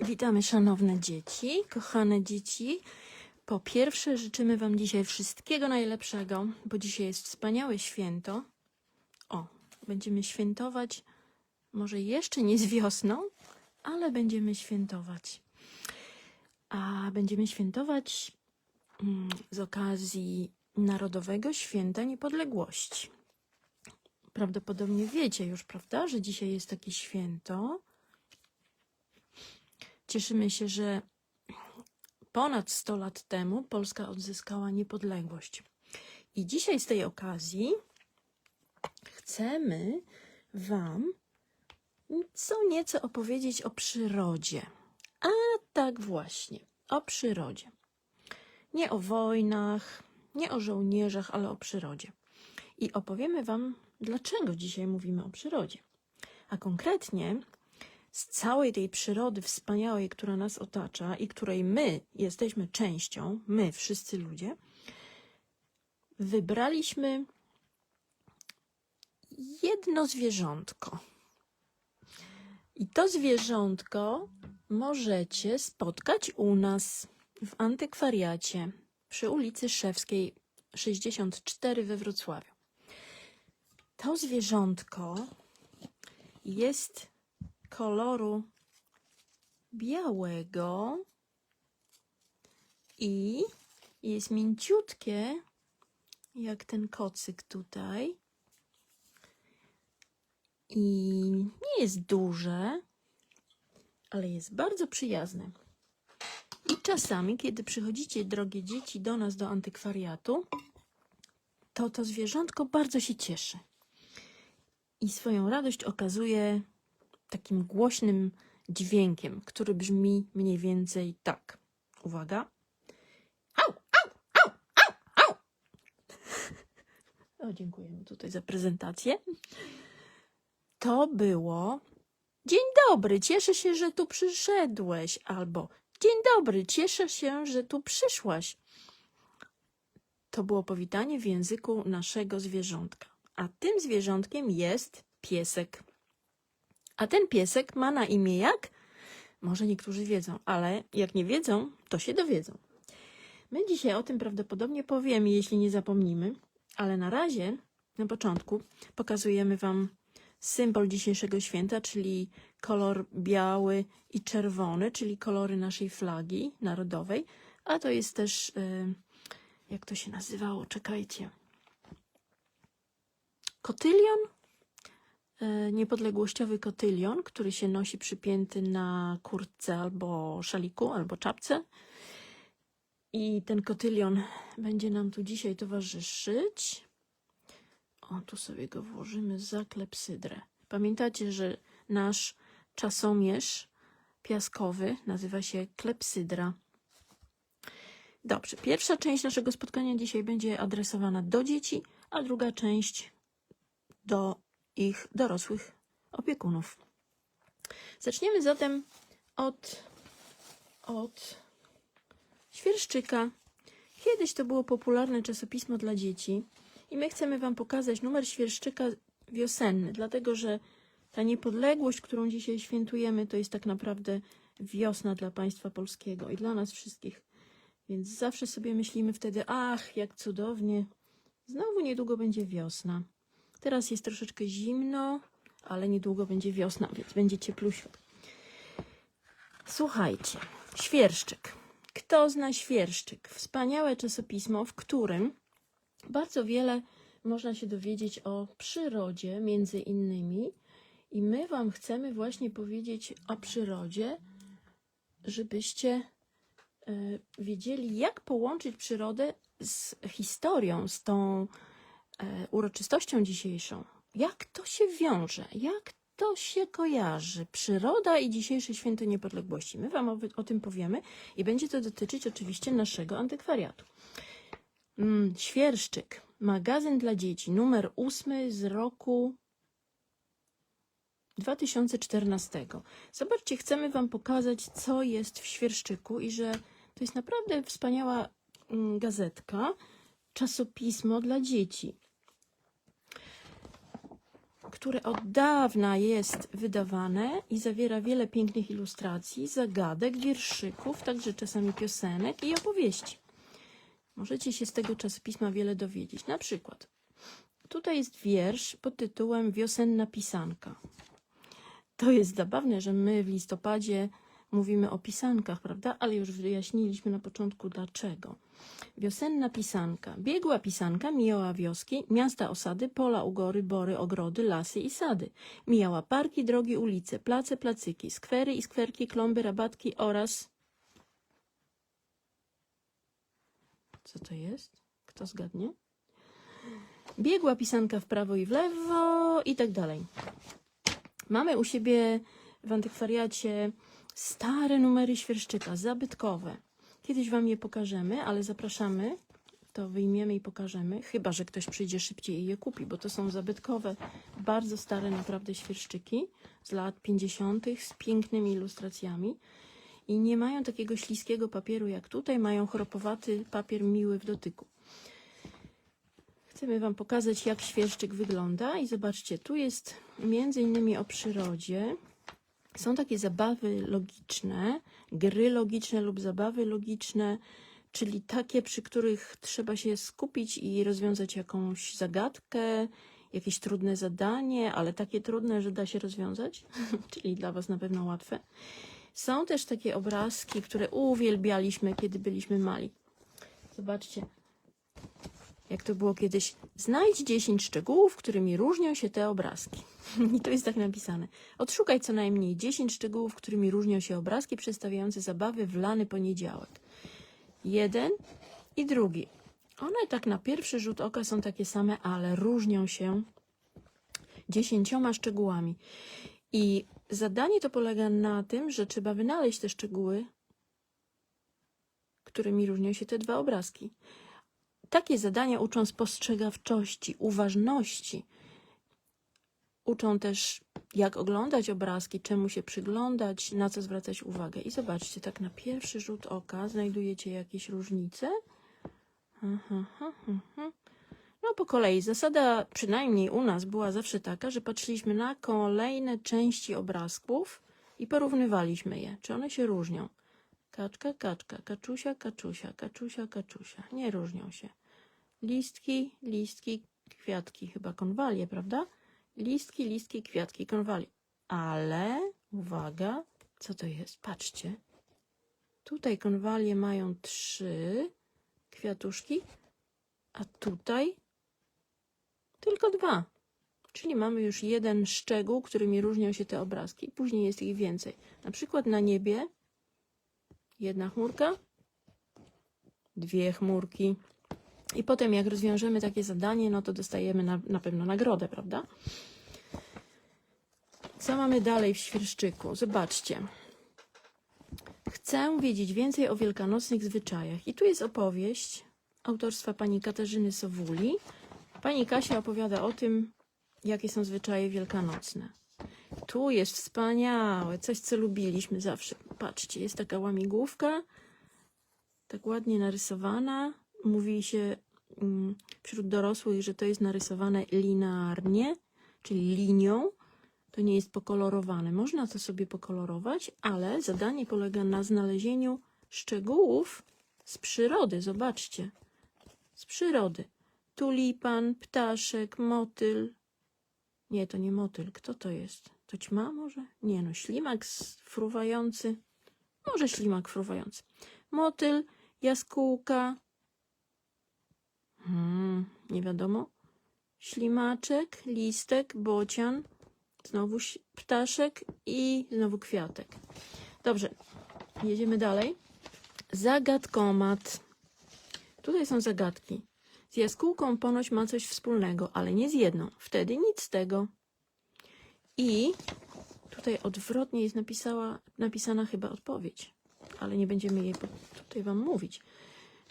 Witamy szanowne dzieci, kochane dzieci. Po pierwsze życzymy Wam dzisiaj wszystkiego najlepszego, bo dzisiaj jest wspaniałe święto. Będziemy świętować, może jeszcze nie z wiosną, ale będziemy świętować. A będziemy świętować z okazji Narodowego Święta Niepodległości. Prawdopodobnie wiecie już, prawda, że dzisiaj jest takie święto. Cieszymy się, że ponad 100 lat temu Polska odzyskała niepodległość. I dzisiaj z tej okazji chcemy Wam nieco opowiedzieć o przyrodzie. A tak właśnie, o przyrodzie. Nie o wojnach, nie o żołnierzach, ale o przyrodzie. I opowiemy Wam, dlaczego dzisiaj mówimy o przyrodzie. A konkretnie z całej tej przyrody wspaniałej, która nas otacza i której my jesteśmy częścią, my wszyscy ludzie, wybraliśmy jedno zwierzątko. I to zwierzątko możecie spotkać u nas w antykwariacie przy ulicy Szewskiej 64 we Wrocławiu. To zwierzątko jest koloru białego i jest mięciutkie, jak ten kocyk tutaj. I nie jest duże, ale jest bardzo przyjazne. I czasami, kiedy przychodzicie, drogie dzieci, do nas, do antykwariatu, to zwierzątko bardzo się cieszy. I swoją radość okazuje takim głośnym dźwiękiem, który brzmi mniej więcej tak. Uwaga. Au, au, au, au, au. O, dziękujemy tutaj za prezentację. To było: dzień dobry, cieszę się, że tu przyszedłeś. Albo dzień dobry, cieszę się, że tu przyszłaś. To było powitanie w języku naszego zwierzątka. A tym zwierzątkiem jest piesek. A ten piesek ma na imię jak? Może niektórzy wiedzą, ale jak nie wiedzą, to się dowiedzą. My dzisiaj o tym prawdopodobnie powiemy, jeśli nie zapomnimy, ale na razie, na początku, pokazujemy Wam symbol dzisiejszego święta, czyli kolor biały i czerwony, czyli kolory naszej flagi narodowej, a to jest też, jak to się nazywało, czekajcie, kotylion? Niepodległościowy kotylion, który się nosi przypięty na kurtce albo szaliku, albo czapce. I ten kotylion będzie nam tu dzisiaj towarzyszyć. O, tu sobie go włożymy za klepsydrę. Pamiętacie, że nasz czasomierz piaskowy nazywa się klepsydra. Dobrze, pierwsza część naszego spotkania dzisiaj będzie adresowana do dzieci, a druga część do ich dorosłych opiekunów. Zaczniemy zatem od Świerszczyka. Kiedyś to było popularne czasopismo dla dzieci i my chcemy Wam pokazać numer Świerszczyka wiosenny, dlatego że ta niepodległość, którą dzisiaj świętujemy, to jest tak naprawdę wiosna dla państwa polskiego i dla nas wszystkich. Więc zawsze sobie myślimy wtedy: ach, jak cudownie, znowu niedługo będzie wiosna. Teraz jest troszeczkę zimno, ale niedługo będzie wiosna, więc będzie ciepluśko. Słuchajcie, Świerszczyk. Kto zna Świerszczyk? Wspaniałe czasopismo, w którym bardzo wiele można się dowiedzieć o przyrodzie, między innymi. I my Wam chcemy właśnie powiedzieć o przyrodzie, żebyście wiedzieli, jak połączyć przyrodę z historią, z tą uroczystością dzisiejszą. Jak to się wiąże? Jak to się kojarzy? Przyroda i dzisiejsze Święto Niepodległości. My Wam o tym powiemy i będzie to dotyczyć oczywiście naszego antykwariatu. Świerszczyk. Magazyn dla dzieci. Numer 8 z roku 2014. Zobaczcie, chcemy Wam pokazać, co jest w Świerszczyku i że to jest naprawdę wspaniała gazetka, czasopismo dla dzieci. które od dawna jest wydawane i zawiera wiele pięknych ilustracji, zagadek, wierszyków, także czasami piosenek i opowieści. Możecie się z tego czasopisma wiele dowiedzieć. Na przykład tutaj jest wiersz pod tytułem Wiosenna pisanka. To jest zabawne, że my w listopadzie mówimy o pisankach, prawda? Ale już wyjaśniliśmy na początku dlaczego. Wiosenna pisanka. Biegła pisanka, mijała wioski, miasta, osady, pola, ugory, bory, ogrody, lasy i sady. Mijała parki, drogi, ulice, place, placyki, skwery i skwerki, klomby, rabatki oraz... Co to jest? Kto zgadnie? Biegła pisanka w prawo i w lewo i tak dalej. Mamy u siebie w antykwariacie stare numery świerszczyka, zabytkowe. Kiedyś wam je pokażemy, ale zapraszamy, to wyjmiemy i pokażemy, chyba że ktoś przyjdzie szybciej i je kupi, bo to są zabytkowe, bardzo stare naprawdę świerszczyki z lat 50. z pięknymi ilustracjami i nie mają takiego śliskiego papieru jak tutaj, mają chropowaty papier miły w dotyku. Chcemy wam pokazać, jak świerszczyk wygląda i zobaczcie, tu jest między innymi o przyrodzie. Są takie zabawy logiczne, gry logiczne lub zabawy logiczne, czyli takie, przy których trzeba się skupić i rozwiązać jakąś zagadkę, jakieś trudne zadanie, ale takie trudne, że da się rozwiązać, czyli dla was na pewno łatwe. Są też takie obrazki, które uwielbialiśmy, kiedy byliśmy mali. Zobaczcie, jak to było kiedyś. Znajdź 10 szczegółów, którymi różnią się te obrazki. I to jest tak napisane. Odszukaj co najmniej 10 szczegółów, którymi różnią się obrazki przedstawiające zabawy w lany poniedziałek. Jeden i drugi. One tak na pierwszy rzut oka są takie same, ale różnią się 10 szczegółami. I zadanie to polega na tym, że trzeba wynaleźć te szczegóły, którymi różnią się te dwa obrazki. Takie zadania uczą spostrzegawczości, uważności. Uczą też, jak oglądać obrazki, czemu się przyglądać, na co zwracać uwagę. I zobaczcie, tak na pierwszy rzut oka znajdujecie jakieś różnice. No po kolei. Zasada, przynajmniej u nas, była zawsze taka, że patrzyliśmy na kolejne części obrazków i porównywaliśmy je, czy one się różnią. Kaczka, kaczka, kaczusia, kaczusia, kaczusia, kaczusia. Nie różnią się. Listki, listki, kwiatki, chyba konwalie, prawda? Listki, listki, kwiatki, konwalie. Ale, uwaga, co to jest? Patrzcie. Tutaj konwalie mają 3 kwiatuszki, a tutaj tylko 2. Czyli mamy już jeden szczegół, którymi różnią się te obrazki. Później jest ich więcej. Na przykład na niebie 1 chmurka, 2 chmurki. I potem jak rozwiążemy takie zadanie, no to dostajemy na pewno nagrodę, prawda? Co mamy dalej w świerszczyku? Zobaczcie. Chcę wiedzieć więcej o wielkanocnych zwyczajach. I tu jest opowieść autorstwa pani Katarzyny Sowuli. Pani Kasia opowiada o tym, jakie są zwyczaje wielkanocne. Tu jest wspaniałe, coś co lubiliśmy zawsze. Patrzcie, jest taka łamigłówka, tak ładnie narysowana. Mówi się wśród dorosłych, że to jest narysowane linearnie, czyli linią. To nie jest pokolorowane. Można to sobie pokolorować, ale zadanie polega na znalezieniu szczegółów z przyrody. Zobaczcie. Z przyrody. Tulipan, ptaszek, motyl. Nie, to nie motyl. Kto to jest? To ćma może? Nie no, ślimak fruwający. Może ślimak fruwający. Motyl, jaskółka. Nie wiadomo. Ślimaczek, listek, bocian. Znowu ptaszek i znowu kwiatek. Dobrze, jedziemy dalej. Zagadkomat. Tutaj są zagadki. Z jaskółką ponoć ma coś wspólnego, ale nie z jedną. Wtedy nic z tego. I tutaj odwrotnie jest napisana chyba odpowiedź, ale nie będziemy jej tutaj wam mówić.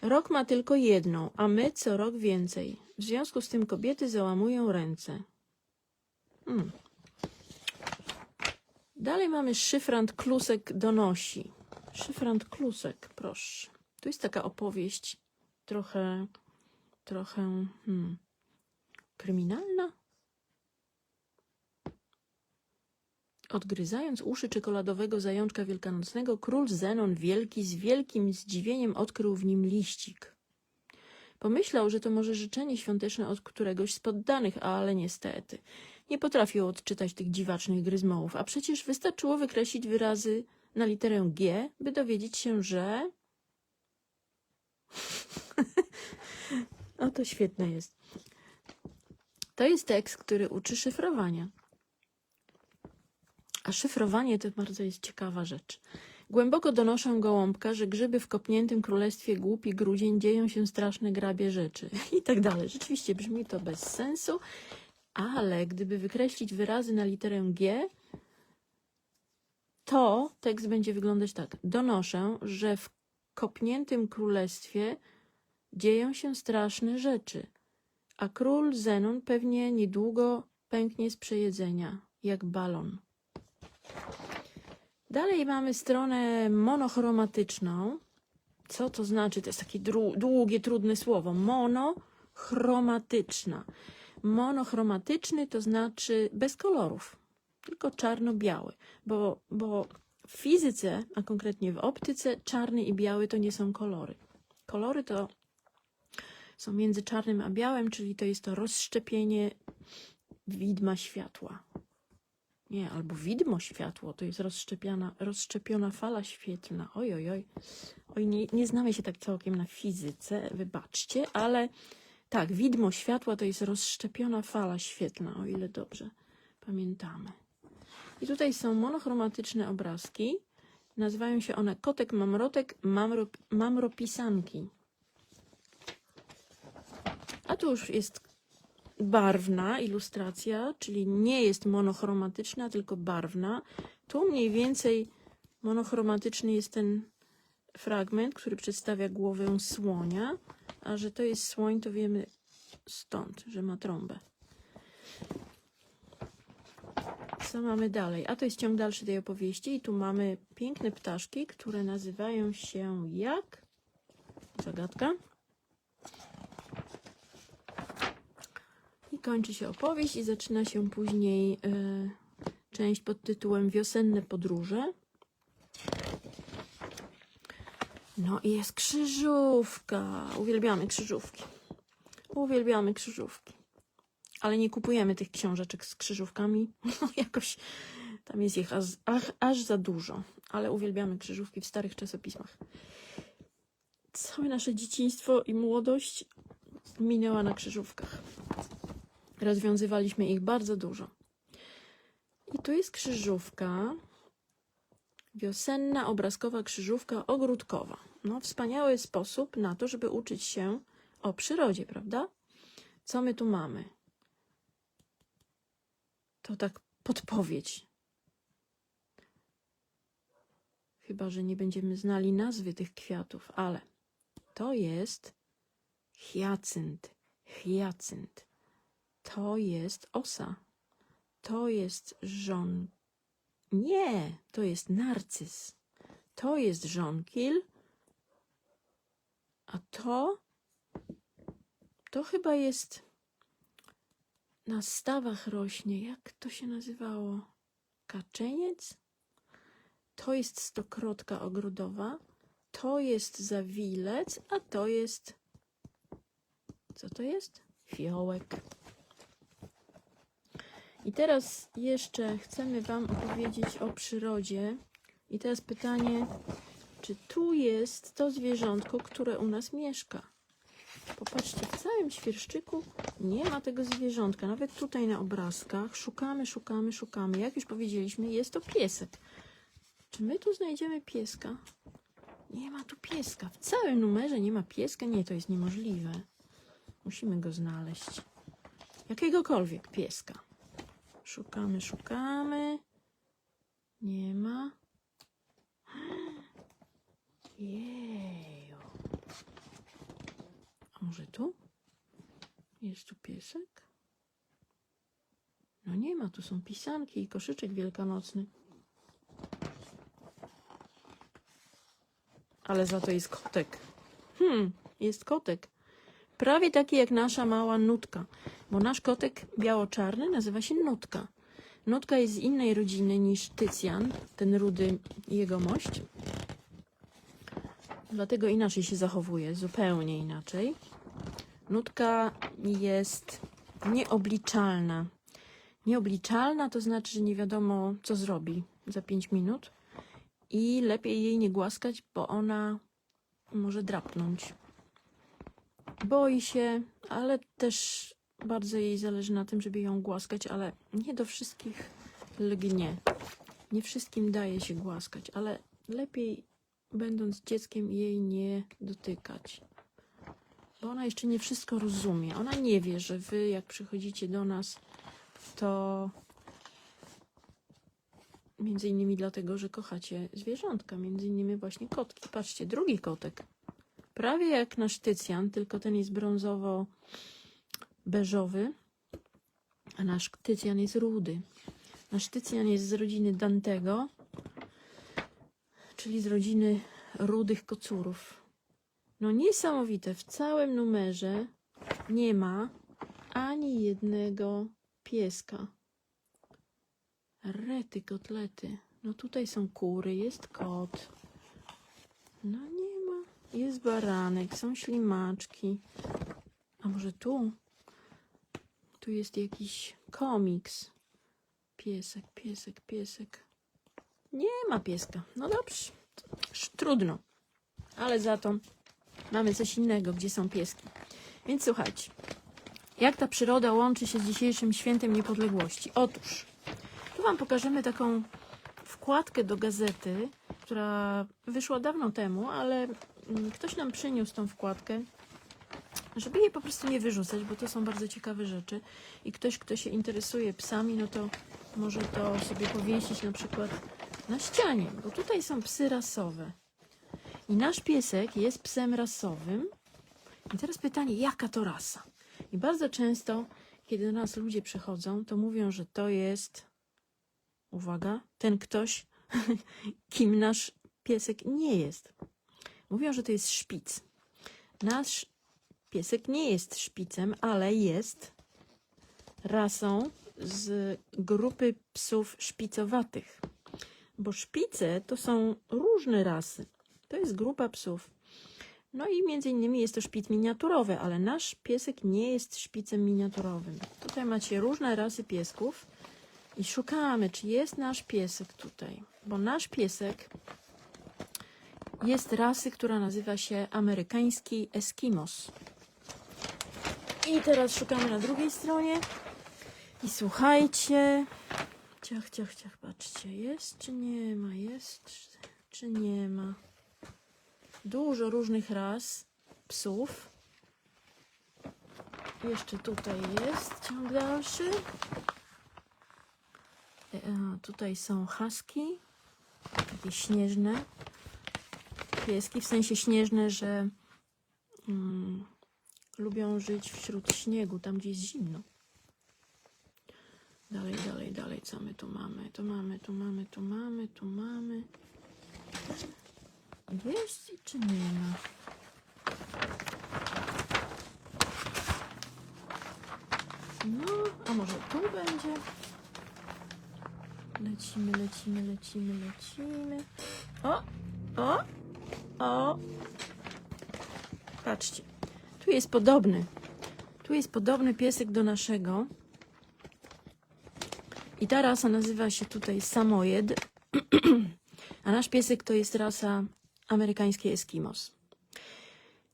Rok ma tylko jedną, a my co rok więcej. W związku z tym kobiety załamują ręce. Dalej mamy szyfrant Klusek donosi. Szyfrant Klusek, proszę. Tu jest taka opowieść trochę kryminalna. Odgryzając uszy czekoladowego zajączka wielkanocnego, król Zenon Wielki z wielkim zdziwieniem odkrył w nim liścik. Pomyślał, że to może życzenie świąteczne od któregoś z poddanych, ale niestety nie potrafił odczytać tych dziwacznych gryzmołów, a przecież wystarczyło wykreślić wyrazy na literę G, by dowiedzieć się, że... O, to świetne jest. To jest tekst, który uczy szyfrowania. A szyfrowanie to bardzo jest ciekawa rzecz. Głęboko donoszę gołąbka, że grzyby w kopniętym królestwie głupi grudzień dzieją się straszne grabie rzeczy. I tak dalej. Rzeczywiście brzmi to bez sensu, ale gdyby wykreślić wyrazy na literę G, to tekst będzie wyglądać tak. Donoszę, że w kopniętym królestwie dzieją się straszne rzeczy, a król Zenon pewnie niedługo pęknie z przejedzenia, jak balon. Dalej mamy stronę monochromatyczną. Co to znaczy? To jest takie długie, trudne słowo. Monochromatyczna. Monochromatyczny to znaczy bez kolorów, tylko czarno-biały. Bo w fizyce, a konkretnie w optyce, czarny i biały to nie są kolory. Kolory to są między czarnym a białym, czyli to jest to rozszczepienie widma światła. Nie, albo widmo światło, to jest rozszczepiona fala świetlna. Oj, oj, oj. Oj, nie znamy się tak całkiem na fizyce, wybaczcie, ale tak, widmo światła to jest rozszczepiona fala świetlna, o ile dobrze pamiętamy. I tutaj są monochromatyczne obrazki. Nazywają się one kotek, mamrotek, mamropisanki. A tu już jest barwna ilustracja, czyli nie jest monochromatyczna, tylko barwna. Tu mniej więcej monochromatyczny jest ten fragment, który przedstawia głowę słonia, a że to jest słoń, to wiemy stąd, że ma trąbę. Co mamy dalej? A to jest ciąg dalszy tej opowieści i tu mamy piękne ptaszki, które nazywają się jak? Zagadka. I kończy się opowieść i zaczyna się później część pod tytułem Wiosenne podróże. No i jest krzyżówka. Uwielbiamy krzyżówki. Uwielbiamy krzyżówki. Ale nie kupujemy tych książeczek z krzyżówkami. No jakoś tam jest ich aż za dużo. Ale uwielbiamy krzyżówki w starych czasopismach. Całe nasze dzieciństwo i młodość minęła na krzyżówkach. Rozwiązywaliśmy ich bardzo dużo. I tu jest krzyżówka. Wiosenna, obrazkowa krzyżówka ogródkowa. No, wspaniały sposób na to, żeby uczyć się o przyrodzie, prawda? Co my tu mamy? To tak podpowiedź. Chyba że nie będziemy znali nazwy tych kwiatów, ale to jest hiacynt. Hiacynt. To jest osa. To jest Nie, to jest narcyz. To jest żonkil. A to chyba jest na stawach rośnie. Jak to się nazywało? Kaczeniec? To jest stokrotka ogrodowa. To jest zawilec, a to jest... Co to jest? Fiołek. I teraz jeszcze chcemy Wam opowiedzieć o przyrodzie. I teraz pytanie, czy tu jest to zwierzątko, które u nas mieszka? Popatrzcie, w całym świerszczyku nie ma tego zwierzątka. Nawet tutaj na obrazkach szukamy, szukamy, szukamy. Jak już powiedzieliśmy, jest to piesek. Czy my tu znajdziemy pieska? Nie ma tu pieska. W całym numerze nie ma pieska. Nie, to jest niemożliwe. Musimy go znaleźć. Jakiegokolwiek pieska. Szukamy, szukamy. Nie ma. Jeju. A może tu? Jest tu piesek? No nie ma, tu są pisanki i koszyczek wielkanocny. Ale za to jest kotek. Jest kotek. Prawie taki jak nasza mała Nutka. Bo nasz kotek biało-czarny nazywa się Nutka. Nutka jest z innej rodziny niż Tycjan, ten rudy jegomość. Dlatego inaczej się zachowuje, zupełnie inaczej. Nutka jest nieobliczalna. Nieobliczalna to znaczy, że nie wiadomo, co zrobi za 5 minut. I lepiej jej nie głaskać, bo ona może drapnąć. Boi się, ale też bardzo jej zależy na tym, żeby ją głaskać, ale nie do wszystkich lgnie. Nie wszystkim daje się głaskać, ale lepiej, będąc dzieckiem, jej nie dotykać. Bo ona jeszcze nie wszystko rozumie. Ona nie wie, że wy, jak przychodzicie do nas, to między innymi dlatego, że kochacie zwierzątka, między innymi właśnie kotki. Patrzcie, drugi kotek. Prawie jak nasz Tycjan, tylko ten jest brązowo-beżowy, a nasz Tycjan jest rudy. Nasz Tycjan jest z rodziny Dantego, czyli z rodziny rudych kocurów. No niesamowite, w całym numerze nie ma ani jednego pieska. Rety, kotlety. No tutaj są kury, jest kot. No nie ma. Jest baranek, są ślimaczki. A może tu? Tu jest jakiś komiks. Piesek, piesek, piesek. Nie ma pieska. No dobrze. Trudno. Ale za to mamy coś innego, gdzie są pieski. Więc słuchajcie. Jak ta przyroda łączy się z dzisiejszym Świętem Niepodległości? Otóż, tu wam pokażemy taką wkładkę do gazety, która wyszła dawno temu, ale ktoś nam przyniósł tą wkładkę, żeby jej po prostu nie wyrzucać, bo to są bardzo ciekawe rzeczy. I ktoś, kto się interesuje psami, no to może to sobie powiesić na przykład na ścianie, bo tutaj są psy rasowe. I nasz piesek jest psem rasowym. I teraz pytanie, jaka to rasa? I bardzo często, kiedy do nas ludzie przychodzą, to mówią, że to jest, uwaga, ten ktoś, kim nasz piesek nie jest. Mówią, że to jest szpic. Nasz piesek nie jest szpicem, ale jest rasą z grupy psów szpicowatych. Bo szpice to są różne rasy. To jest grupa psów. No i między innymi jest to szpic miniaturowy, ale nasz piesek nie jest szpicem miniaturowym. Tutaj macie różne rasy piesków i szukamy, czy jest nasz piesek tutaj. Bo nasz piesek jest rasy, która nazywa się amerykański Eskimos. I teraz szukamy na drugiej stronie. I słuchajcie. Ciach, ciach, ciach, patrzcie. Jest czy nie ma? Jest czy nie ma? Dużo różnych ras psów. Jeszcze tutaj jest ciąg dalszy. Tutaj są husky. Takie śnieżne pieski. W sensie śnieżne, że lubią żyć wśród śniegu, tam gdzie jest zimno. Dalej, dalej, dalej. Co my tu mamy? Tu mamy, tu mamy, tu mamy, tu mamy. Jest czy nie ma? No, a może tu będzie? Lecimy, lecimy, lecimy, lecimy. O, o, o. Patrzcie, tu jest podobny. Tu jest podobny piesek do naszego. I ta rasa nazywa się tutaj Samoyed. A nasz piesek to jest rasa amerykański Eskimos.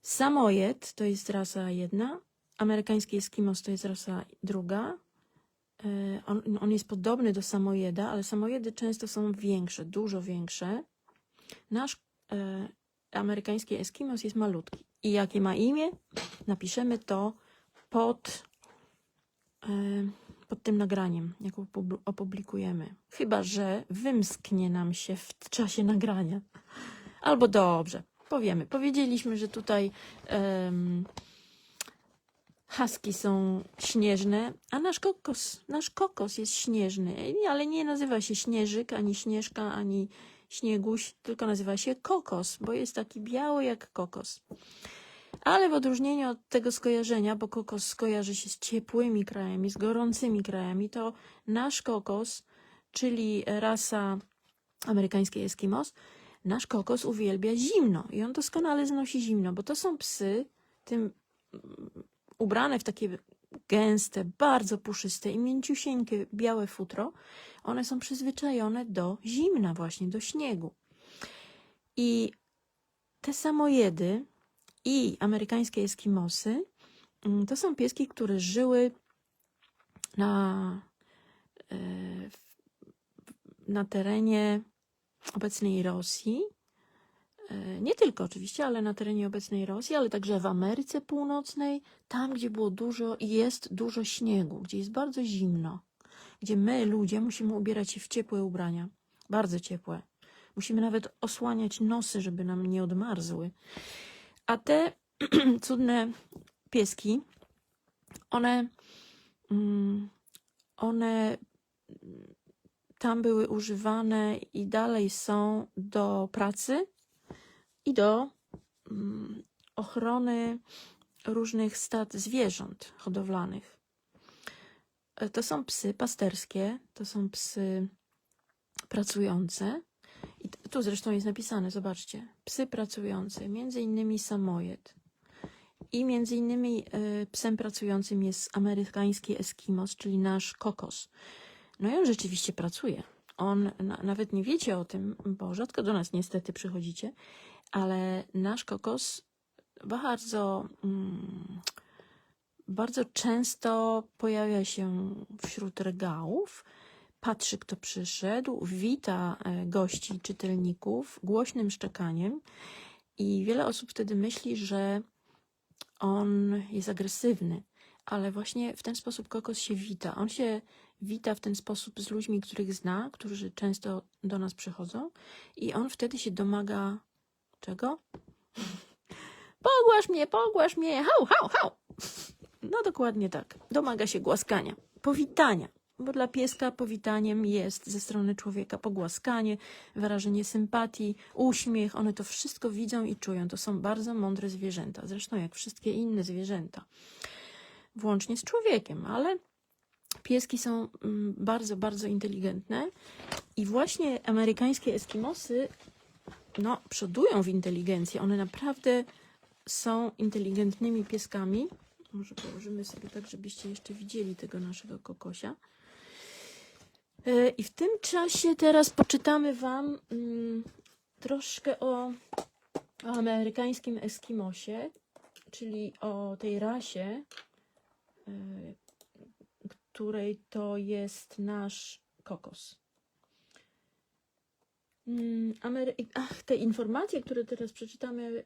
Samoyed to jest rasa jedna, amerykański Eskimos to jest rasa druga. On jest podobny do Samoyeda, ale Samojedy często są większe, dużo większe. Nasz amerykański Eskimos jest malutki. I jakie ma imię? Napiszemy to pod tym nagraniem, jak opublikujemy. Chyba że wymsknie nam się w czasie nagrania. Albo dobrze, powiemy. Powiedzieliśmy, że tutaj husky są śnieżne, a nasz kokos jest śnieżny, ale nie nazywa się Śnieżyk, ani Śnieżka, ani Śnieguś, tylko nazywa się kokos, bo jest taki biały jak kokos. Ale w odróżnieniu od tego skojarzenia, bo kokos skojarzy się z ciepłymi krajami, z gorącymi krajami, to nasz kokos, czyli rasa amerykańskiej Eskimos, nasz kokos uwielbia zimno i on doskonale znosi zimno, bo to są psy, tym ubrane w takie gęste, bardzo puszyste i mięciusieńkie białe futro. One są przyzwyczajone do zimna właśnie, do śniegu. I te samojedy i amerykańskie Eskimosy to są pieski, które żyły na terenie obecnej Rosji. Nie tylko oczywiście, ale na terenie obecnej Rosji, ale także w Ameryce Północnej, tam gdzie było dużo i jest dużo śniegu, gdzie jest bardzo zimno, gdzie my, ludzie, musimy ubierać się w ciepłe ubrania, bardzo ciepłe. Musimy nawet osłaniać nosy, żeby nam nie odmarzły. A te cudne pieski, one tam były używane i dalej są do pracy i do ochrony różnych stad zwierząt hodowlanych. To są psy pasterskie, to są psy pracujące. I tu zresztą jest napisane, zobaczcie, psy pracujące, między innymi samojed. I między innymi psem pracującym jest amerykański Eskimos, czyli nasz kokos. No i on rzeczywiście pracuje. On, nawet nie wiecie o tym, bo rzadko do nas niestety przychodzicie, ale nasz kokos bardzo często pojawia się wśród regałów, patrzy, kto przyszedł, wita gości, czytelników głośnym szczekaniem i wiele osób wtedy myśli, że on jest agresywny, ale właśnie w ten sposób kokos się wita. On się wita w ten sposób z ludźmi, których zna, którzy często do nas przychodzą i on wtedy się domaga czego? Pogłasz mnie, hał, hał, hał. No dokładnie tak. Domaga się głaskania, powitania. Bo dla pieska powitaniem jest ze strony człowieka pogłaskanie, wyrażenie sympatii, uśmiech. One to wszystko widzą i czują. To są bardzo mądre zwierzęta. Zresztą jak wszystkie inne zwierzęta. Włącznie z człowiekiem, ale pieski są bardzo, bardzo inteligentne. I właśnie amerykańskie Eskimosy przodują w inteligencji. One naprawdę są inteligentnymi pieskami. Może położymy sobie tak, żebyście jeszcze widzieli tego naszego kokosia. I w tym czasie teraz poczytamy Wam troszkę o amerykańskim Eskimosie, czyli o tej rasie, której to jest nasz kokos. Te informacje, które teraz przeczytamy,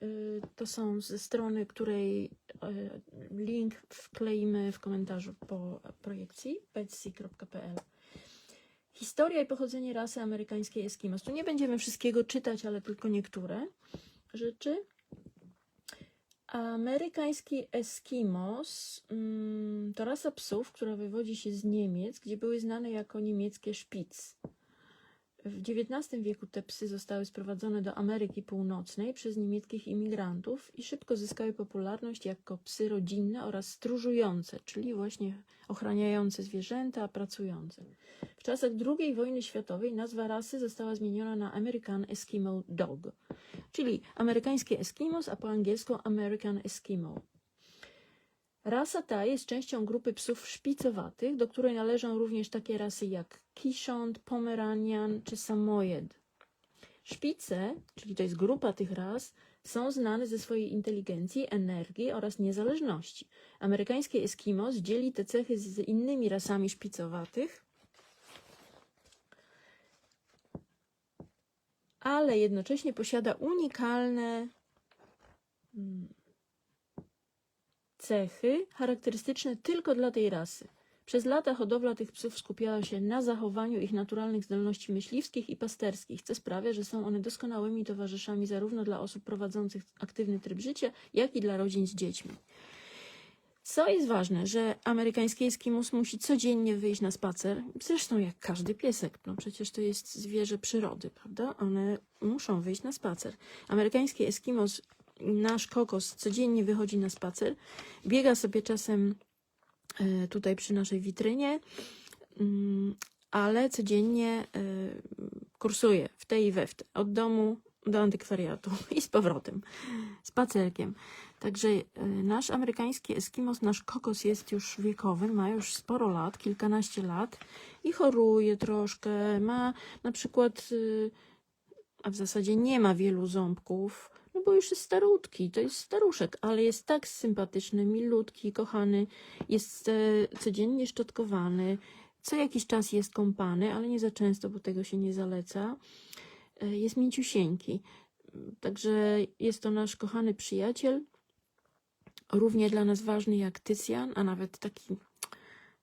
to są ze strony, której link wkleimy w komentarzu po projekcji betsy.pl. Historia i pochodzenie rasy amerykańskiej Eskimos. Tu nie będziemy wszystkiego czytać, ale tylko niektóre rzeczy. Amerykański Eskimos to rasa psów, która wywodzi się z Niemiec, gdzie były znane jako niemieckie szpic. W XIX wieku te psy zostały sprowadzone do Ameryki Północnej przez niemieckich imigrantów i szybko zyskały popularność jako psy rodzinne oraz stróżujące, czyli właśnie ochraniające zwierzęta, a pracujące. W czasach II wojny światowej nazwa rasy została zmieniona na American Eskimo Dog, czyli amerykańskie Eskimos, a po angielsku American Eskimo. Rasa ta jest częścią grupy psów szpicowatych, do której należą również takie rasy jak Keeshond, Pomeranian czy Samoyed. Szpice, czyli to jest grupa tych ras, są znane ze swojej inteligencji, energii oraz niezależności. Amerykańskie Eskimos dzieli te cechy z innymi rasami szpicowatych, ale jednocześnie posiada unikalne cechy charakterystyczne tylko dla tej rasy. Przez lata hodowla tych psów skupiała się na zachowaniu ich naturalnych zdolności myśliwskich i pasterskich, co sprawia, że są one doskonałymi towarzyszami zarówno dla osób prowadzących aktywny tryb życia, jak i dla rodzin z dziećmi. Co jest ważne, że amerykański Eskimus musi codziennie wyjść na spacer, zresztą jak każdy piesek, przecież to jest zwierzę przyrody, prawda? One muszą wyjść na spacer. Amerykański Eskimus nasz kokos codziennie wychodzi na spacer, biega sobie czasem tutaj przy naszej witrynie, ale codziennie kursuje w tej i we w te, od domu do antykwariatu i z powrotem, spacerkiem. Także nasz amerykański eskimos, nasz kokos jest już wiekowy, ma już sporo lat, kilkanaście lat i choruje troszkę, ma na przykład, a w zasadzie nie ma wielu ząbków, no bo już jest starutki, to jest staruszek, ale jest tak sympatyczny, milutki, kochany, jest codziennie szczotkowany, co jakiś czas jest kąpany, ale nie za często, bo tego się nie zaleca. Jest mięciusieńki. Także jest to nasz kochany przyjaciel, równie dla nas ważny jak Tycjan, a nawet taki,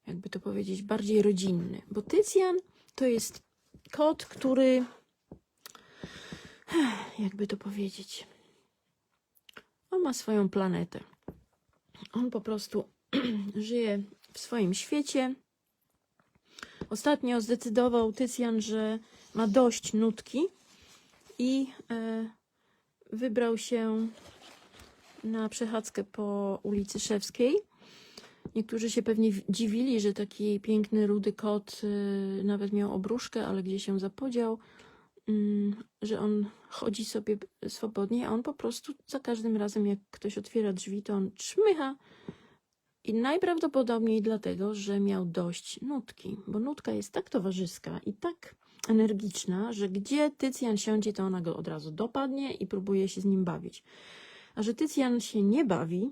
jakby to powiedzieć, bardziej rodzinny. Bo Tycjan to jest kot, który, jakby to powiedzieć, on ma swoją planetę. On po prostu żyje w swoim świecie. Ostatnio zdecydował Tycjan, że ma dość nutki i wybrał się na przechadzkę po ulicy Szewskiej. Niektórzy się pewnie dziwili, że taki piękny, rudy kot nawet miał obruszkę, ale gdzie się zapodział, że on chodzi sobie swobodnie, a on po prostu za każdym razem, jak ktoś otwiera drzwi, to on czmycha. I najprawdopodobniej dlatego, że miał dość nutki, bo nutka jest tak towarzyska i tak energiczna, że gdzie Tycjan siądzie, to ona go od razu dopadnie i próbuje się z nim bawić. A że Tycjan się nie bawi,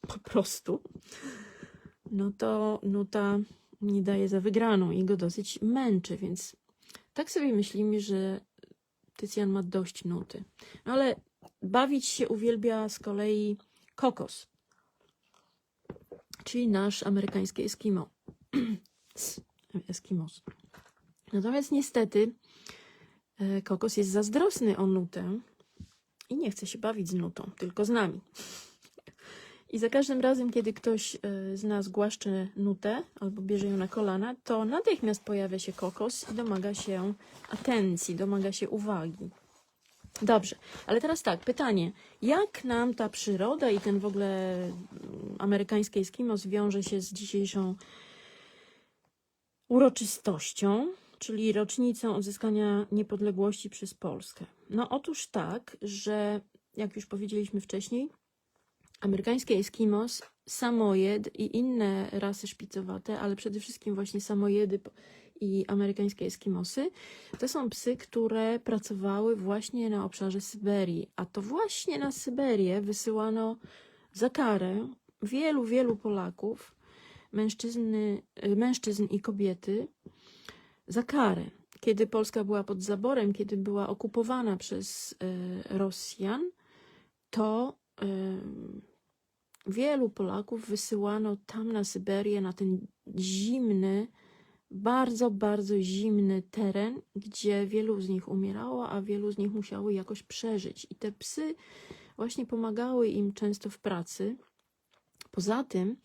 po prostu, no to nuta nie daje za wygraną i go dosyć męczy, więc tak sobie myślimy, że Tycjan ma dość nuty. No ale bawić się uwielbia z kolei kokos, czyli nasz amerykański Eskimo. Eskimos. Natomiast niestety kokos jest zazdrosny o nutę i nie chce się bawić z nutą, tylko z nami. I za każdym razem, kiedy ktoś z nas głaszcze nutę albo bierze ją na kolana, to natychmiast pojawia się kokos i domaga się atencji, domaga się uwagi. Dobrze, ale teraz tak, pytanie. Jak nam ta przyroda i ten w ogóle amerykański Eskimos wiąże się z dzisiejszą uroczystością, czyli rocznicą odzyskania niepodległości przez Polskę? No otóż tak, że jak już powiedzieliśmy wcześniej, amerykański Eskimos, samojed i inne rasy szpicowate, ale przede wszystkim właśnie samojedy i amerykańskie Eskimosy, to są psy, które pracowały właśnie na obszarze Syberii. A to właśnie na Syberię wysyłano za karę wielu Polaków, mężczyzn i kobiety, za karę. Kiedy Polska była pod zaborem, kiedy była okupowana przez Rosjan, to wielu Polaków wysyłano tam na Syberię, na ten zimny, bardzo zimny teren, gdzie wielu z nich umierało, a wielu z nich musiało jakoś przeżyć. I te psy właśnie pomagały im często w pracy. Poza tym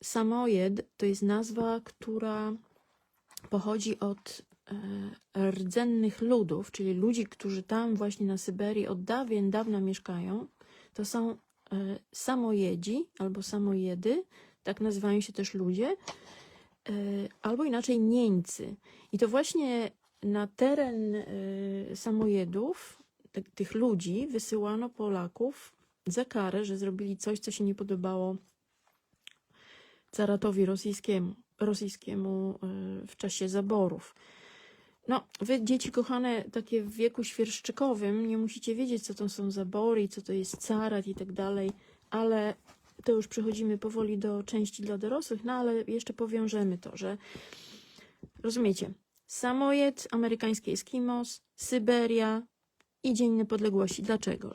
samojed to jest nazwa, która pochodzi od rdzennych ludów, czyli ludzi, którzy tam właśnie na Syberii od dawien dawna mieszkają. To są samojedzi albo samojedy, tak nazywają się też ludzie, albo inaczej Nieńcy. I to właśnie na teren samojedów, tych ludzi, wysyłano Polaków za karę, że zrobili coś, co się nie podobało caratowi rosyjskiemu w czasie zaborów. No, wy, dzieci kochane, takie w wieku świerszczykowym, nie musicie wiedzieć, co to są zabory, co to jest carat i tak dalej, ale to już przechodzimy powoli do części dla dorosłych, no ale jeszcze powiążemy to, że rozumiecie, samojed, amerykański Eskimos, Syberia i Dzień Niepodległości. Dlaczego?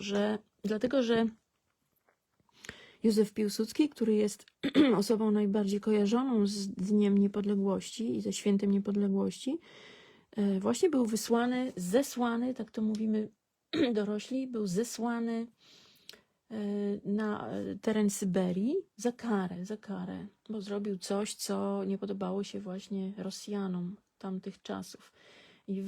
Dlatego, że Józef Piłsudski, który jest osobą najbardziej kojarzoną z Dniem Niepodległości i ze Świętem Niepodległości, właśnie był zesłany, tak to mówimy dorośli, był zesłany na teren Syberii za karę, bo zrobił coś, co nie podobało się właśnie Rosjanom tamtych czasów. I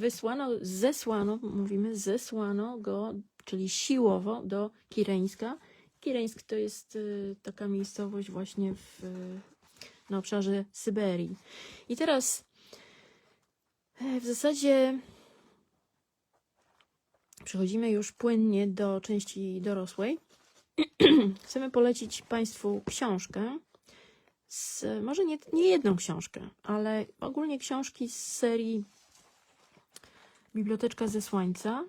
zesłano go czyli siłowo do Kireńska. Kireńsk to jest taka miejscowość właśnie na obszarze Syberii. I teraz w zasadzie przechodzimy już płynnie do części dorosłej. Chcemy polecić Państwu książkę, może nie jedną książkę, ale ogólnie książki z serii Biblioteczka Zesłańca,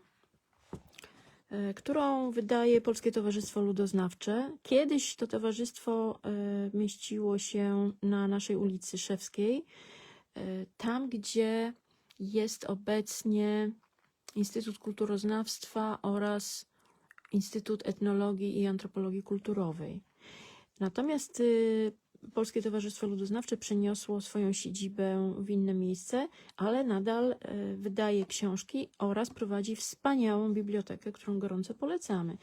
którą wydaje Polskie Towarzystwo Ludoznawcze. Kiedyś to towarzystwo mieściło się na naszej ulicy Szewskiej, tam gdzie jest obecnie Instytut Kulturoznawstwa oraz Instytut Etnologii i Antropologii Kulturowej. Natomiast Polskie Towarzystwo Ludoznawcze przeniosło swoją siedzibę w inne miejsce, ale nadal wydaje książki oraz prowadzi wspaniałą bibliotekę, którą gorąco polecamy.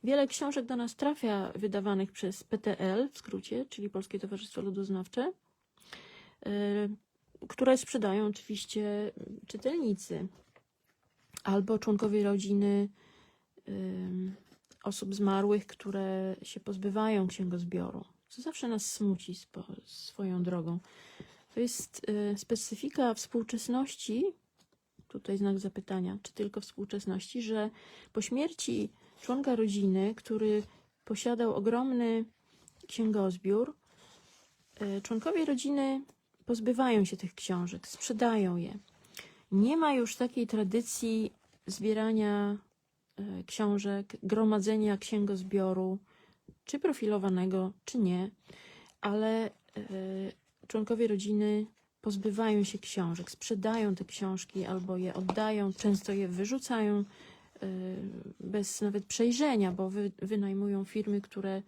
Wiele książek do nas trafia wydawanych przez PTL, w skrócie, czyli Polskie Towarzystwo Ludoznawcze, które sprzedają oczywiście czytelnicy albo członkowie rodziny osób zmarłych, które się pozbywają księgozbioru, co zawsze nas smuci swoją drogą. To jest specyfika współczesności, tutaj znak zapytania, czy tylko współczesności, że po śmierci członka rodziny, który posiadał ogromny księgozbiór, członkowie rodziny pozbywają się tych książek, sprzedają je. Nie ma już takiej tradycji zbierania książek, gromadzenia księgozbioru, czy profilowanego, czy nie, ale członkowie rodziny pozbywają się książek, sprzedają te książki albo je oddają, często je wyrzucają bez nawet przejrzenia, bo wynajmują firmy, które,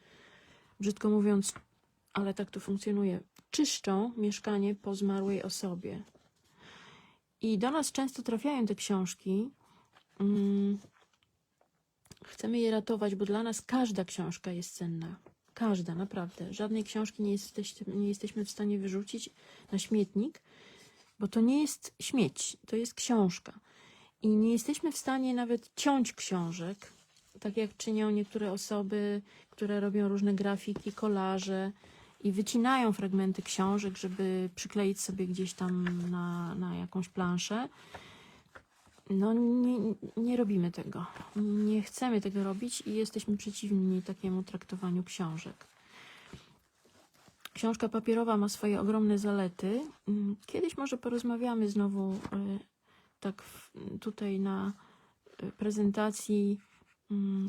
brzydko mówiąc, ale tak to funkcjonuje, czyszczą mieszkanie po zmarłej osobie. I do nas często trafiają te książki. Chcemy je ratować, bo dla nas każda książka jest cenna. Każda, naprawdę. Żadnej książki nie jesteśmy w stanie wyrzucić na śmietnik, bo to nie jest śmieć, to jest książka. I nie jesteśmy w stanie nawet ciąć książek, tak jak czynią niektóre osoby, które robią różne grafiki, kolaże i wycinają fragmenty książek, żeby przykleić sobie gdzieś tam na jakąś planszę. No nie robimy tego. Nie chcemy tego robić i jesteśmy przeciwni takiemu traktowaniu książek. Książka papierowa ma swoje ogromne zalety. Kiedyś może porozmawiamy znowu tak tutaj na prezentacji,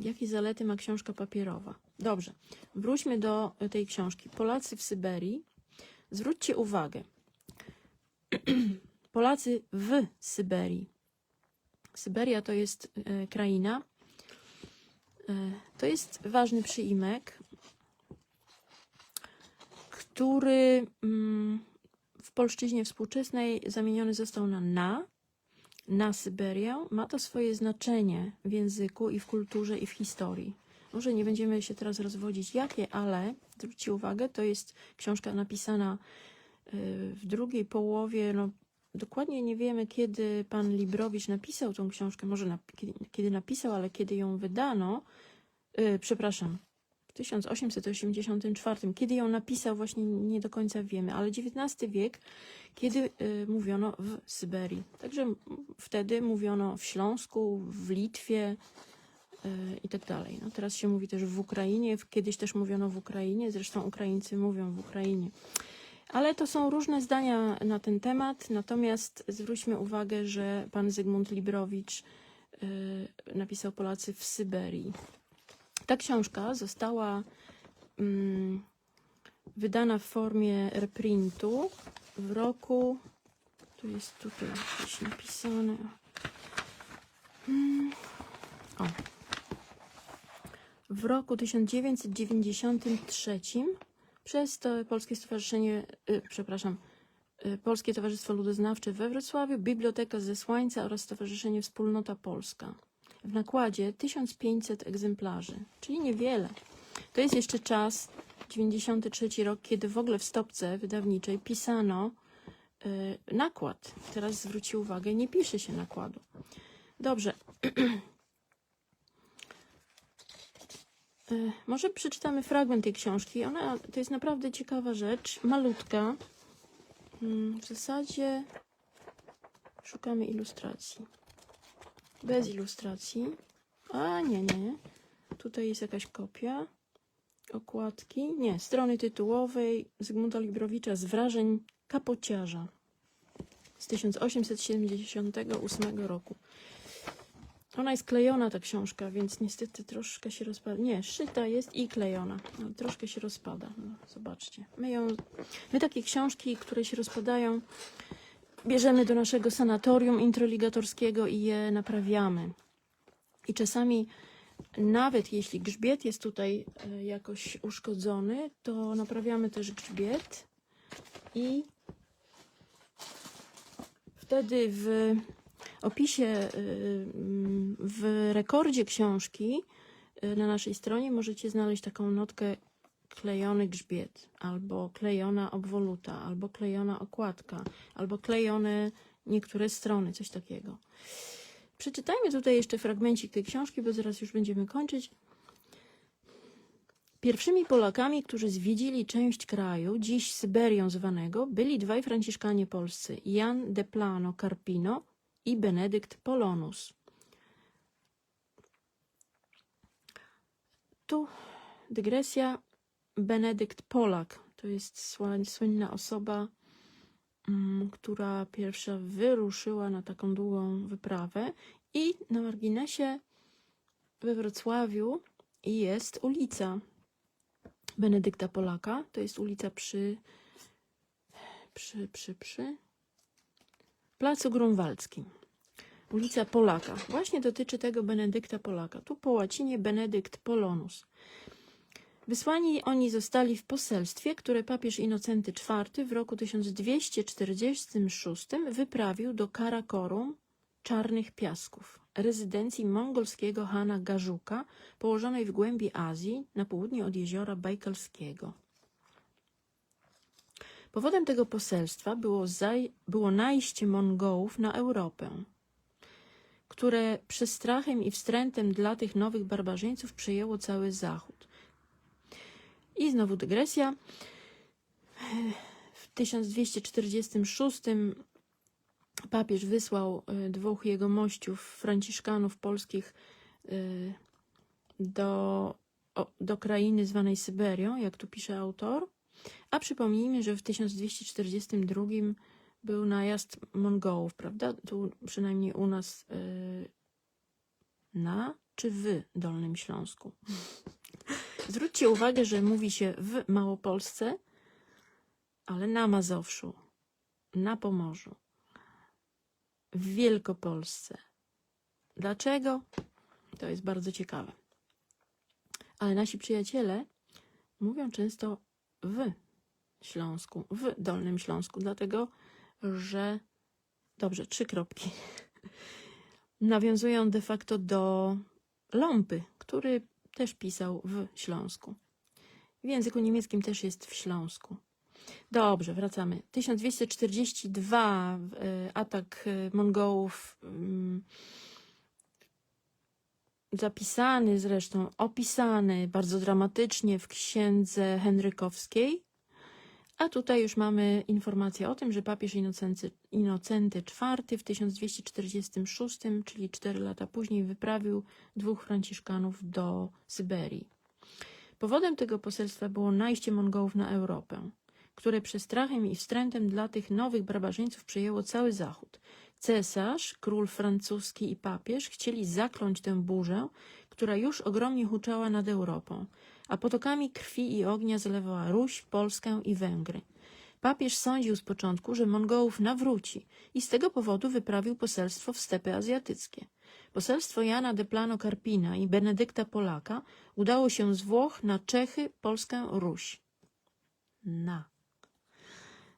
jakie zalety ma książka papierowa. Dobrze, wróćmy do tej książki. Polacy w Syberii. Zwróćcie uwagę. Polacy w Syberii. Syberia to jest kraina. To jest ważny przyimek, który w polszczyźnie współczesnej zamieniony został na Syberię. Ma to swoje znaczenie w języku i w kulturze i w historii. Może nie będziemy się teraz rozwodzić jakie, ale zwróćcie uwagę, to jest książka napisana w drugiej połowie, dokładnie nie wiemy, kiedy pan Librowicz napisał tą książkę, może kiedy napisał, ale kiedy ją wydano, przepraszam, w 1884, kiedy ją napisał, właśnie nie do końca wiemy, ale XIX wiek, kiedy mówiono w Syberii. Także wtedy mówiono w Śląsku, w Litwie i tak dalej. No, teraz się mówi też w Ukrainie, kiedyś też mówiono w Ukrainie, zresztą Ukraińcy mówią w Ukrainie. Ale to są różne zdania na ten temat, natomiast zwróćmy uwagę, że pan Zygmunt Librowicz napisał Polacy w Syberii. Ta książka została wydana w formie reprintu w roku, tu jest tutaj gdzieś napisane, w roku 1993 przez to Polskie Stowarzyszenie, Polskie Towarzystwo Ludoznawcze we Wrocławiu, Biblioteka Zesłańca oraz Stowarzyszenie Wspólnota Polska. W nakładzie 1500 egzemplarzy, czyli niewiele. To jest jeszcze czas, 93 rok, kiedy w ogóle w stopce wydawniczej pisano nakład. Teraz zwróćcie uwagę, nie pisze się nakładu. Dobrze. Może przeczytamy fragment tej książki. To jest naprawdę ciekawa rzecz, malutka. W zasadzie szukamy ilustracji. Bez ilustracji. A nie. Tutaj jest jakaś kopia okładki. Nie, strony tytułowej Zygmunta Librowicza z wrażeń kapociarza z 1878 roku. Ona jest klejona, ta książka, więc niestety troszkę się rozpada. Nie, szyta jest i klejona. No, troszkę się rozpada. No, zobaczcie. My takie książki, które się rozpadają, bierzemy do naszego sanatorium introligatorskiego i je naprawiamy. I czasami, nawet jeśli grzbiet jest tutaj jakoś uszkodzony, to naprawiamy też grzbiet i wtedy w opisie, w rekordzie książki na naszej stronie możecie znaleźć taką notkę klejony grzbiet, albo klejona obwoluta, albo klejona okładka, albo klejone niektóre strony, coś takiego. Przeczytajmy tutaj jeszcze fragmencik tej książki, bo zaraz już będziemy kończyć. Pierwszymi Polakami, którzy zwiedzili część kraju, dziś Syberią zwanego, byli dwaj franciszkanie polscy, Jan de Plano Carpino i Benedykt Polonus. Tu dygresja. Benedykt Polak to jest słynna osoba, która pierwsza wyruszyła na taką długą wyprawę. I na marginesie we Wrocławiu jest ulica Benedykta Polaka. To jest ulica przy Placu Grunwaldzkim. Ulica Polaka. Właśnie dotyczy tego Benedykta Polaka. Tu po łacinie Benedykt Polonus. Wysłani oni zostali w poselstwie, które papież Inocenty IV w roku 1246 wyprawił do Karakorum, Czarnych Piasków, rezydencji mongolskiego Hana Gażuka, położonej w głębi Azji, na południe od jeziora Bajkalskiego. Powodem tego poselstwa było najście Mongołów na Europę, które przestrachem i wstrętem dla tych nowych barbarzyńców przejęło cały Zachód. I znowu dygresja. W 1246 papież wysłał dwóch jegomościów, franciszkanów polskich, do krainy zwanej Syberią, jak tu pisze autor. A przypomnijmy, że w 1242 był najazd Mongołów, prawda? Tu przynajmniej u nas na czy w Dolnym Śląsku. Zwróćcie uwagę, że mówi się w Małopolsce, ale na Mazowszu, na Pomorzu, w Wielkopolsce. Dlaczego? To jest bardzo ciekawe. Ale nasi przyjaciele mówią często w Śląsku, w Dolnym Śląsku, dlatego, że, dobrze, 3 kropki, nawiązują de facto do Lompy, który też pisał w Śląsku. W języku niemieckim też jest w Śląsku. Dobrze, wracamy. 1242 atak Mongołów, zapisany zresztą, opisany bardzo dramatycznie w księdze henrykowskiej. A tutaj już mamy informację o tym, że papież Inocenty IV w 1246, czyli 4 lata później, wyprawił 2 franciszkanów do Syberii. Powodem tego poselstwa było najście Mongołów na Europę, które przestrachem i wstrętem dla tych nowych barbarzyńców przejęło cały Zachód. Cesarz, król francuski i papież chcieli zakląć tę burzę, która już ogromnie huczała nad Europą, a potokami krwi i ognia zalewała Ruś, Polskę i Węgry. Papież sądził z początku, że Mongołów nawróci i z tego powodu wyprawił poselstwo w stepy azjatyckie. Poselstwo Jana de Plano Carpina i Benedykta Polaka udało się z Włoch na Czechy, Polskę, Ruś.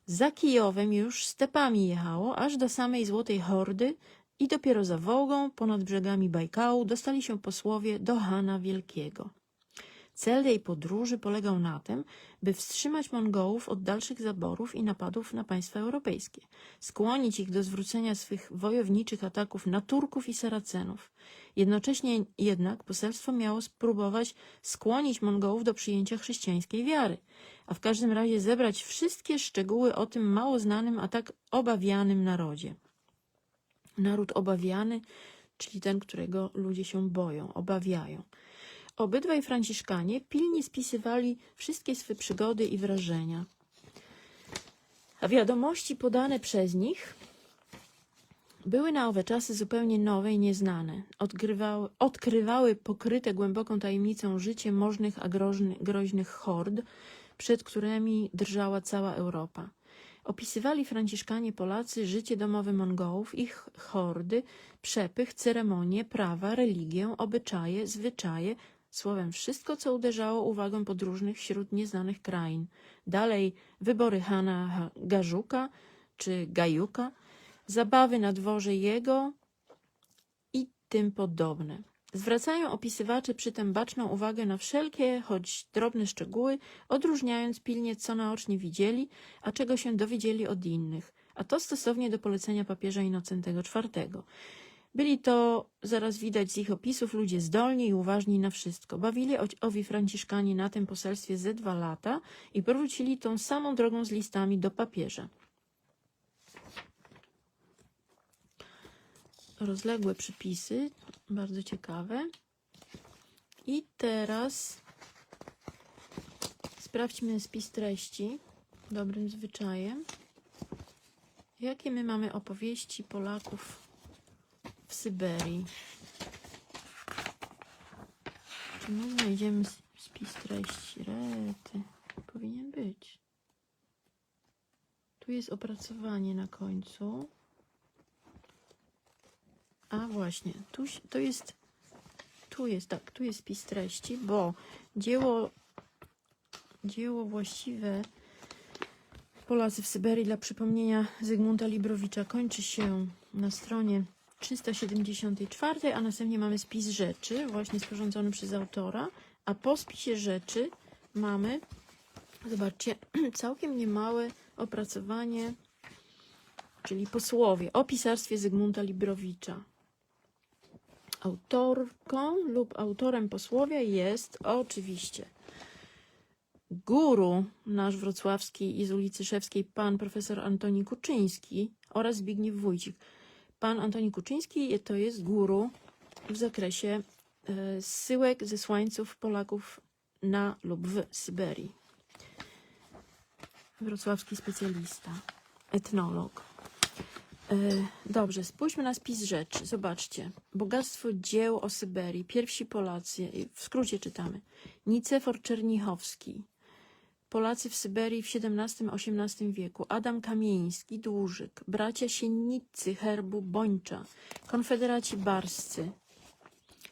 Za Kijowem już stepami jechało aż do samej Złotej Hordy i dopiero za Wołgą, ponad brzegami Bajkału, dostali się posłowie do Hana Wielkiego. Cel tej podróży polegał na tym, by wstrzymać Mongołów od dalszych zaborów i napadów na państwa europejskie, skłonić ich do zwrócenia swych wojowniczych ataków na Turków i Saracenów. Jednocześnie jednak poselstwo miało spróbować skłonić Mongołów do przyjęcia chrześcijańskiej wiary, a w każdym razie zebrać wszystkie szczegóły o tym mało znanym, a tak obawianym narodzie. Naród obawiany, czyli ten, którego ludzie się boją, obawiają. Obydwaj Franciszkanie pilnie spisywali wszystkie swe przygody i wrażenia. A wiadomości podane przez nich były na owe czasy zupełnie nowe i nieznane. Odkrywały pokryte głęboką tajemnicą życie możnych, a groźnych hord, przed którymi drżała cała Europa. Opisywali Franciszkanie Polacy życie domowe Mongołów, ich hordy, przepych, ceremonie, prawa, religię, obyczaje, zwyczaje, słowem wszystko, co uderzało uwagę podróżnych wśród nieznanych krain. Dalej wybory Hana Gażuka czy Gajuka, zabawy na dworze jego i tym podobne. Zwracają opisywacze przy tym baczną uwagę na wszelkie, choć drobne szczegóły, odróżniając pilnie, co naocznie widzieli, a czego się dowiedzieli od innych, a to stosownie do polecenia papieża Innocentego IV. Byli to, zaraz widać z ich opisów, ludzie zdolni i uważni na wszystko. Bawili owi Franciszkanie na tym poselstwie ze 2 lata i powrócili tą samą drogą z listami do papieża. Rozległe przypisy, bardzo ciekawe. I teraz sprawdźmy spis treści dobrym zwyczajem. Jakie my mamy opowieści Polaków w Syberii? Czy my znajdziemy spis treści? Rety. Powinien być. Tu jest opracowanie na końcu. A właśnie, tu jest spis treści, bo dzieło właściwe Polacy w Syberii dla przypomnienia Zygmunta Librowicza kończy się na stronie 374, a następnie mamy spis rzeczy, właśnie sporządzony przez autora, a po spisie rzeczy mamy, zobaczcie, całkiem niemałe opracowanie, czyli posłowie o pisarstwie Zygmunta Librowicza. Autorką lub autorem posłowia jest oczywiście guru nasz wrocławski i z ulicy Szewskiej, pan profesor Antoni Kuczyński oraz Zbigniew Wójcik. Pan Antoni Kuczyński to jest guru w zakresie zsyłek zesłańców Polaków na lub w Syberii. Wrocławski specjalista, etnolog. Dobrze, spójrzmy na spis rzeczy. Zobaczcie. Bogactwo dzieł o Syberii. Pierwsi Polacy. W skrócie czytamy. Nicefor Czernichowski. Polacy w Syberii w XVII-XVIII wieku. Adam Kamieński, Dłużyk. Bracia Siennicy herbu Bończa. Konfederaci barscy.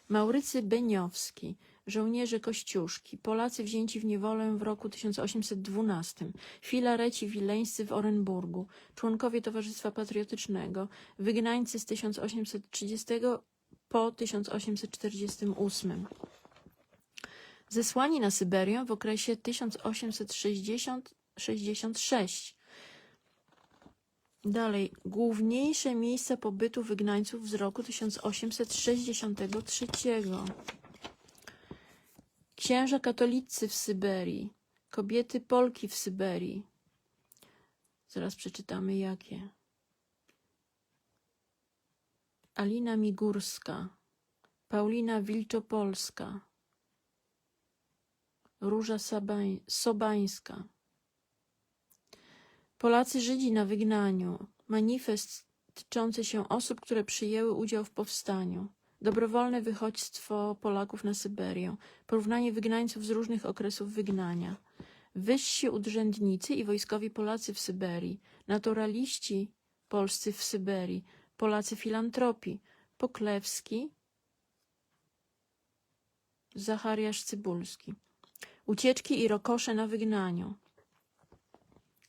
Maurycy Beniowski. Żołnierze Kościuszki. Polacy wzięci w niewolę w roku 1812. Filareci wileńscy w Orenburgu. Członkowie Towarzystwa Patriotycznego. Wygnańcy z 1830 po 1848. Zesłani na Syberię w okresie 1860-66. Dalej. Główniejsze miejsca pobytu wygnańców z roku 1863. Księża katolicy w Syberii. Kobiety Polki w Syberii. Zaraz przeczytamy jakie. Alina Migórska. Paulina Wilczopolska. Róża Sobańska. Polacy Żydzi na wygnaniu. Manifest tyczący się osób, które przyjęły udział w powstaniu. Dobrowolne wychodźstwo Polaków na Syberię. Porównanie wygnańców z różnych okresów wygnania. Wyżsi urzędnicy i wojskowi Polacy w Syberii. Naturaliści polscy w Syberii. Polacy filantropii. Poklewski. Zachariasz Cybulski. Ucieczki i rokosze na wygnaniu.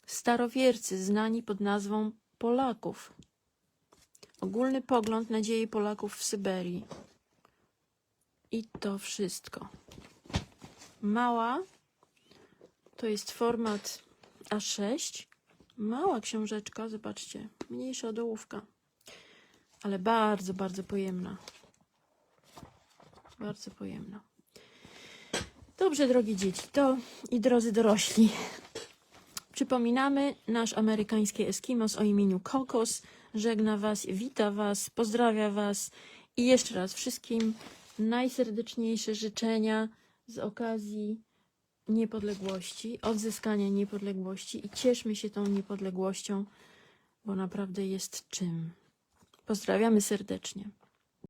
Starowiercy znani pod nazwą Polaków. Ogólny pogląd na dzieje Polaków w Syberii. I to wszystko. Mała, to jest format A6. Mała książeczka, zobaczcie, mniejsza od ołówka, ale bardzo, bardzo pojemna. Bardzo pojemna. Dobrze, drogie dzieci, to i drodzy dorośli. Przypominamy, nasz amerykański Eskimos o imieniu Kokos żegna Was, wita Was, pozdrawia Was i jeszcze raz wszystkim najserdeczniejsze życzenia z okazji niepodległości, odzyskania niepodległości i cieszmy się tą niepodległością, bo naprawdę jest czym. Pozdrawiamy serdecznie.